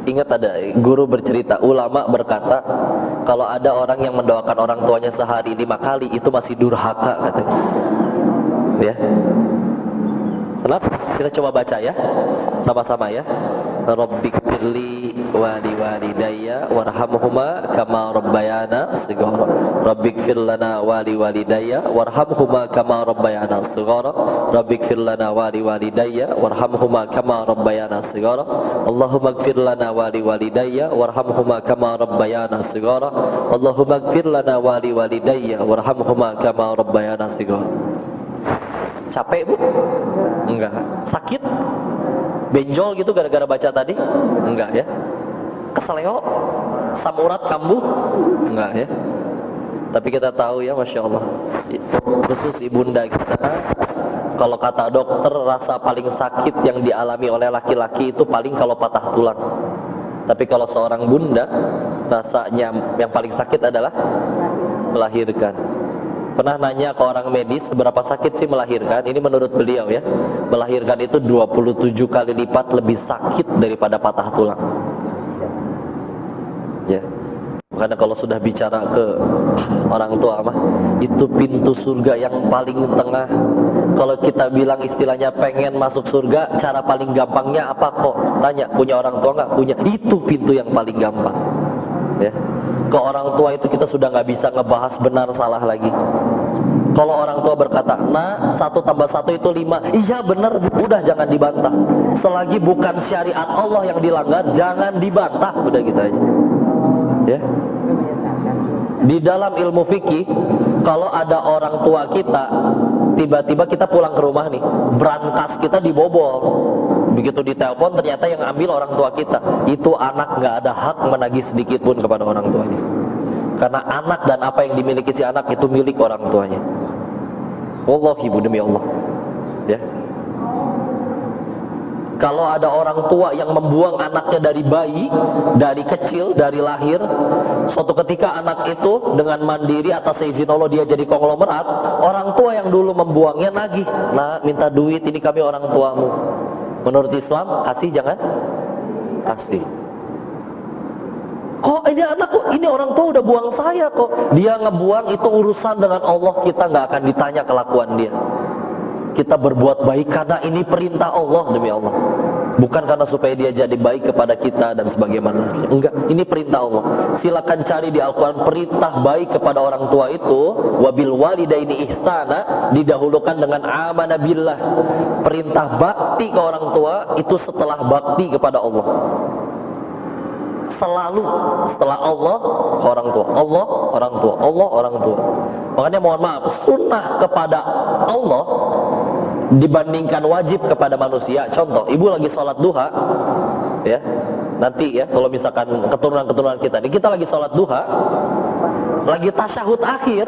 Ingat ada guru bercerita, ulama berkata, kalau ada orang yang mendoakan orang tuanya sehari 5 kali, itu masih durhaka katanya. Ya. Kenapa? Kita coba baca ya, sama-sama ya. Rabbighfirli wa liwalidayya warhamhuma kama rabbayana shighara. Rabbighfir lana wa liwalidayya warhamhuma kama rabbayana shighara. Rabbighfir lana wa liwalidayya warhamhuma kama rabbayana shighara. Allahumma ighfir lana wa liwalidayya warhamhuma kama rabbayana shighara. Allahumma ighfir lana wa liwalidayya warhamhuma kama rabbayana shighara. Capek bu? Enggak. Sakit? Benjol gitu gara-gara baca tadi? Enggak ya. Keseleo? Samurat kambuh? Enggak ya. Tapi kita tahu ya, Masya Allah, khusus ibunda kita, kalau kata dokter, rasa paling sakit yang dialami oleh laki-laki itu paling kalau patah tulang. Tapi kalau seorang bunda, rasanya yang paling sakit adalah melahirkan. Pernah nanya ke orang medis, seberapa sakit sih melahirkan? Ini menurut beliau ya, melahirkan itu 27 kali lipat lebih sakit daripada patah tulang. Ya. Karena kalau sudah bicara ke orang tua mah, itu pintu surga yang paling tengah. Kalau kita bilang istilahnya pengen masuk surga, cara paling gampangnya apa kok? Tanya, punya orang tua nggak? Punya. Itu pintu yang paling gampang. Ya. Ke orang tua itu kita sudah nggak bisa ngebahas benar salah lagi. Kalau orang tua berkata, nah 1 tambah 1 itu 5, iya benar, udah jangan dibantah. Selagi bukan syariat Allah yang dilanggar, jangan dibantah, udah gitu aja. Ya. Di dalam ilmu fikih, kalau ada orang tua kita, tiba-tiba kita pulang ke rumah nih, brankas kita dibobol. Begitu ditelepon ternyata yang ambil orang tua kita. Itu anak nggak ada hak menagih sedikit pun kepada orang tuanya. Karena anak dan apa yang dimiliki si anak itu milik orang tuanya. Wallahi ibu, demi Allah. Ya. Kalau ada orang tua yang membuang anaknya dari bayi, dari kecil, dari lahir, suatu ketika anak itu dengan mandiri atas izin Allah dia jadi konglomerat, orang tua yang dulu membuangnya nagih, nah minta duit, ini kami orang tuamu. Menurut Islam, kasih jangan? Kasih. Kok ini anakku, ini orang tua udah buang saya kok. Dia ngebuang, itu urusan dengan Allah, kita nggak akan ditanya kelakuan dia. Kita berbuat baik karena ini perintah Allah, demi Allah. Bukan karena supaya dia jadi baik kepada kita dan sebagaimana. Enggak, ini perintah Allah. Silakan cari di Al-Quran perintah baik kepada orang tua itu, wabil walidaini ihsana, didahulukan dengan amana billah. Perintah bakti ke orang tua itu setelah bakti kepada Allah. Selalu setelah Allah ke orang tua, Allah orang tua, Allah orang tua. Makanya mohon maaf, sunnah kepada Allah dibandingkan wajib kepada manusia. Contoh, ibu lagi sholat duha, ya nanti ya kalau misalkan keturunan kita ini, kita lagi sholat duha, lagi tasyahud akhir,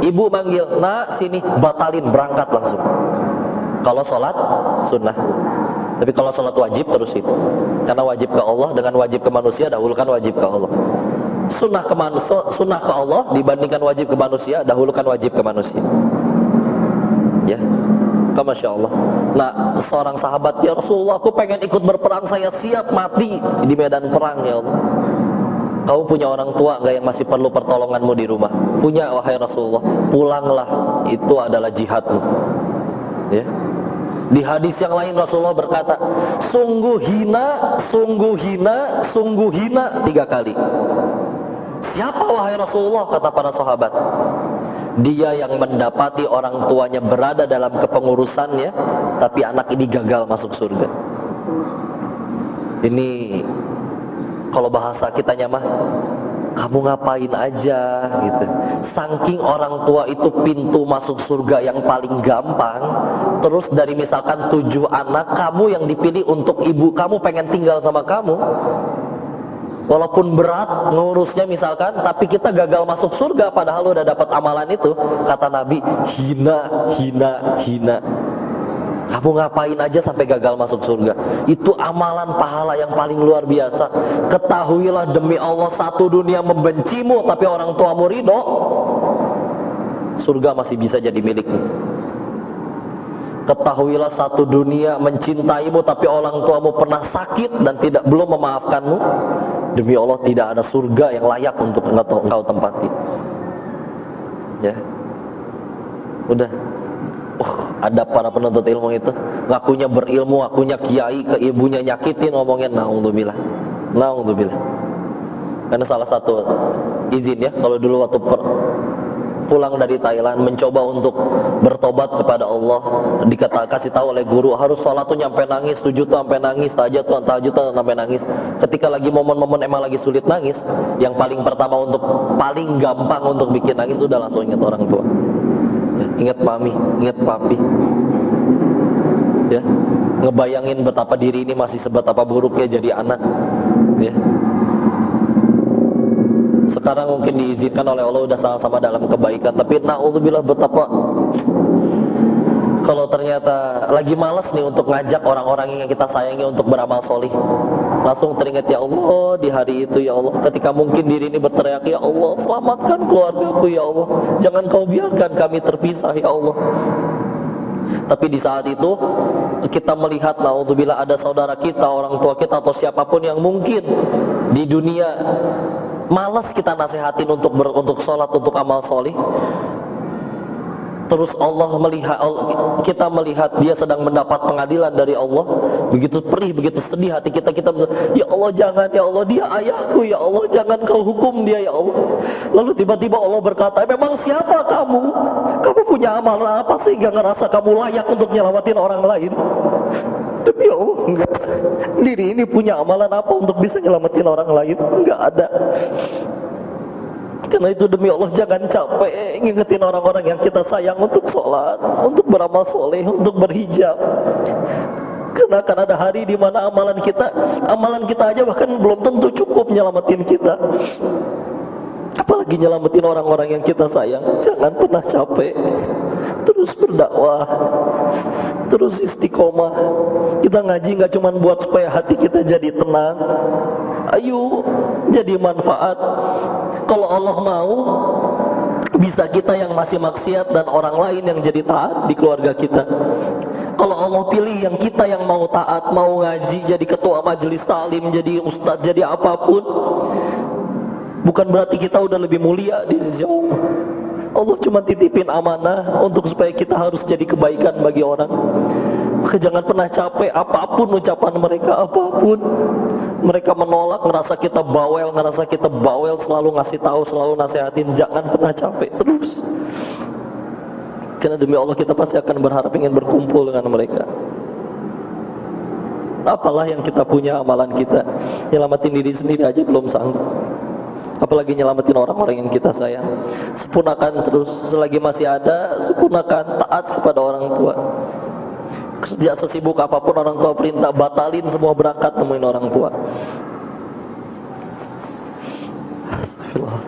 ibu manggil, nah sini, batalin, berangkat langsung. Kalau sholat sunnah. Tapi kalau sholat wajib terus itu, karena wajib ke Allah dengan wajib ke manusia, dahulukan wajib ke Allah. Sunnah ke Allah dibandingkan wajib ke manusia, dahulukan wajib ke manusia. Ya, Masya Allah. Nah, seorang sahabat, ya Rasulullah, aku pengen ikut berperang, saya siap mati di medan perang ya Allah. Kamu punya orang tua nggak yang masih perlu pertolonganmu di rumah? Punya, wahai Rasulullah. Pulanglah, itu adalah jihadmu. Ya. Di hadis yang lain Rasulullah berkata, sungguh hina, sungguh hina, sungguh hina 3 kali. Siapa wahai Rasulullah? Kata para sahabat, dia yang mendapati orang tuanya berada dalam kepengurusannya, tapi anak ini gagal masuk surga. Ini kalau bahasa kitanya mah, kamu ngapain aja gitu. Saking orang tua itu pintu masuk surga yang paling gampang. Terus dari misalkan 7 anak, kamu yang dipilih untuk ibu kamu pengen tinggal sama kamu. Walaupun berat ngurusnya misalkan, tapi kita gagal masuk surga padahal udah dapat amalan itu. Kata Nabi, hina, hina, hina. Kamu ngapain aja sampai gagal masuk surga? Itu amalan pahala yang paling luar biasa. Ketahuilah demi Allah, satu dunia membencimu tapi orang tuamu ridho, surga masih bisa jadi milikmu. Ketahuilah satu dunia mencintaimu tapi orang tuamu pernah sakit dan belum memaafkanmu. Demi Allah tidak ada surga yang layak untuk engkau tempati. Ya, udah. Ada para penuntut ilmu itu ngakunya berilmu, ngakunya kiai, ke ibunya nyakitin, ngomongin naudzubillah. Karena salah satu izin ya, kalau dulu waktu pulang dari Thailand mencoba untuk bertobat kepada Allah, kasih tahu oleh guru harus sholat tuh nyampe nangis, sujud tuh sampai nangis, tahajud tuh sampai nangis. Ketika lagi momen-momen emang lagi sulit nangis, yang paling pertama paling gampang untuk bikin nangis udah langsung ingat orang tua. Ingat mami, ingat papi. Ya, ngebayangin betapa diri ini masih seberapa buruknya jadi anak. Ya. Sekarang mungkin diizinkan oleh Allah udah sama-sama dalam kebaikan, tapi naudzubillah betapa kalau ternyata lagi malas nih untuk ngajak orang-orang yang kita sayangi untuk beramal solih, langsung teringat ya Allah di hari itu ya Allah, ketika mungkin diri ini berteriak ya Allah selamatkan keluargaku ya Allah, jangan kau biarkan kami terpisah ya Allah. Tapi di saat itu kita melihat naudzubillah ada saudara kita, orang tua kita atau siapapun yang mungkin di dunia malas kita nasihatin untuk sholat, untuk amal solih. Terus kita melihat dia sedang mendapat pengadilan dari Allah. Begitu perih, begitu sedih hati kita ya Allah jangan ya Allah, dia ayahku ya Allah, jangan kau hukum dia ya Allah. Lalu tiba-tiba Allah berkata, memang siapa kamu? Kamu punya amalan apa sehingga ngerasa kamu layak untuk nyelamatin orang lain? Demi Allah enggak. Diri ini punya amalan apa untuk bisa nyelamatin orang lain? Enggak ada. Karena itu demi Allah jangan capek ngingetin orang-orang yang kita sayang untuk sholat, untuk beramal soleh, untuk berhijab. Karena akan ada hari di mana amalan kita aja bahkan belum tentu cukup nyelamatin kita. Apalagi nyelamatin orang-orang yang kita sayang. Jangan pernah capek. Terus berdakwah, terus istiqomah. Kita ngaji gak cuma buat supaya hati kita jadi tenang. Ayo jadi manfaat. Kalau Allah mau, bisa kita yang masih maksiat dan orang lain yang jadi taat di keluarga kita. Kalau Allah pilih yang kita yang mau taat, mau ngaji, jadi ketua majelis taklim, jadi ustadz, jadi apapun, bukan berarti kita udah lebih mulia di sisi Allah. Allah cuma titipin amanah untuk supaya kita harus jadi kebaikan bagi orang. Maka jangan pernah capek apapun ucapan mereka, apapun mereka menolak, ngerasa kita bawel, selalu ngasih tahu, selalu nasihatin, jangan pernah capek terus. Karena demi Allah kita pasti akan berharap ingin berkumpul dengan mereka. Apalah yang kita punya, amalan kita nyelamatin diri sendiri aja belum sanggup, apalagi nyelamatin orang-orang yang kita sayang. Sempurnakan terus selagi masih ada, sempurnakan taat kepada orang tua. Kerja sesibuk apapun orang tua perintah, batalin semua, berangkat nemuin orang tua. Astagfirullah.